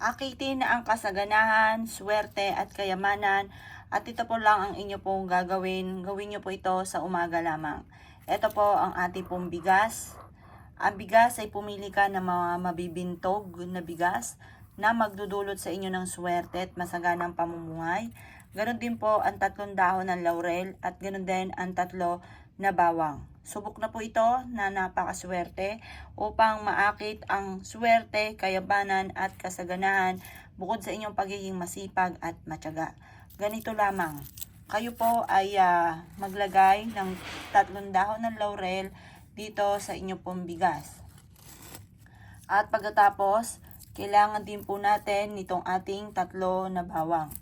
Akitin ang kasaganahan, swerte at kayamanan at ito po lang ang inyo pong gagawin. Gawin nyo po ito sa umaga lamang. Ito po ang ating pong bigas. Ang bigas ay pumili ka ng mga mabibintog na bigas na magdudulot sa inyo ng swerte at masaganang pamumuhay. Ganon din po ang 3 dahon ng laurel at ganon din ang 3 na bawang. Subok na po ito na napakaswerte upang maakit ang swerte, kayabanan at kasaganahan bukod sa inyong pagiging masipag at matyaga. Ganito lamang, kayo po ay maglagay ng 3 dahon ng laurel dito sa inyong pong bigas. At pagkatapos, kailangan din po natin nitong ating 3 na bawang.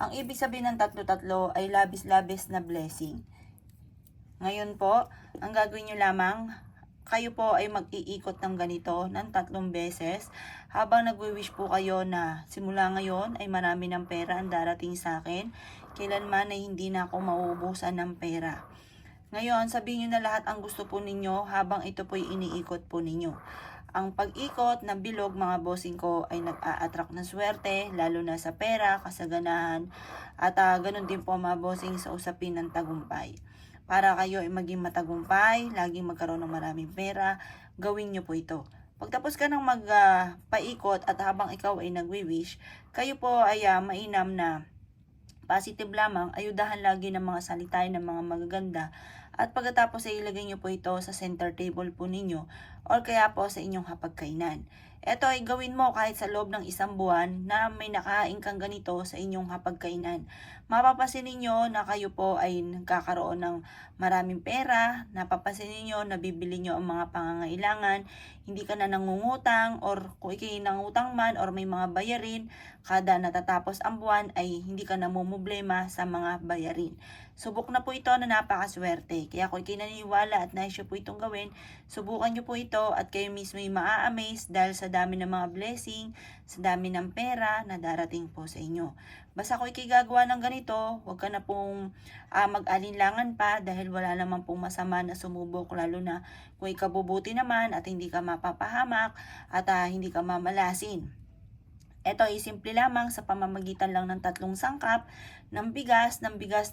Ang ibig sabihin ng 3 ay labis-labis na blessing. Ngayon po, ang gagawin nyo lamang, kayo po ay mag-iikot ng ganito ng 3 beses habang nagwi-wish po kayo na simula ngayon ay marami ng pera ang darating sa akin. Kailanman ay hindi na ako mauubusan ng pera. Ngayon, sabihin nyo na lahat ang gusto po ninyo habang ito po ay iniikot po ninyo. Ang pag-ikot ng bilog mga bossing ko ay nag-a-attract ng swerte, lalo na sa pera, kasaganahan, at ganun din po mga bossing sa usapin ng tagumpay. Para kayo ay maging matagumpay, laging magkaroon ng maraming pera, gawin nyo po ito. Pagtapos ka ng paikot at habang ikaw ay nagwi-wish, kayo po ay mainam na positive lamang, ayudahan lagi ng mga salita ng mga magaganda. At pagkatapos ay ilagay nyo po ito sa center table po ninyo or kaya po sa inyong hapagkainan. Ito ay gawin mo kahit sa loob ng 1 buwan na may nakain kang ganito sa inyong hapagkainan. Mapapansin ninyo na kayo po ay nagkakaroon ng maraming pera, napapansin ninyo na bibili nyo ang mga pangangailangan, hindi ka na nangungutang or kung ikay nangutang man or may mga bayarin, kada natatapos ang buwan ay hindi ka namumblema sa mga bayarin. Subok na po ito na napakaswerte. Kaya kung ikay naniniwala at nais nyo po itong gawin, subukan nyo po ito at kayo mismo ay maa-amaze dahil sa dami ng mga blessing, sa dami ng pera na darating po sa inyo. Basta kung ikay gagawa ng ganito, huwag ka na pong mag-alinlangan pa dahil wala naman pong masama na sumubok, lalo na kung ikabubuti naman at hindi ka mapapahamak at hindi ka mamalasin. Ito ay simple lamang sa pamamagitan lang ng 3 sangkap ng bigas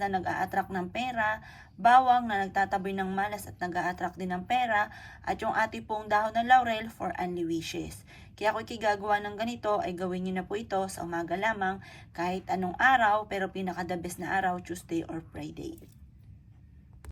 na nag-a-attract ng pera, bawang na nagtataboy ng malas at nag-a-attract din ng pera, at yung ating pong dahon ng laurel for only wishes. Kaya kung ikigagawa ng ganito ay gawin nyo na po ito sa umaga lamang kahit anong araw, pero pinaka-the best na araw, Tuesday or Friday.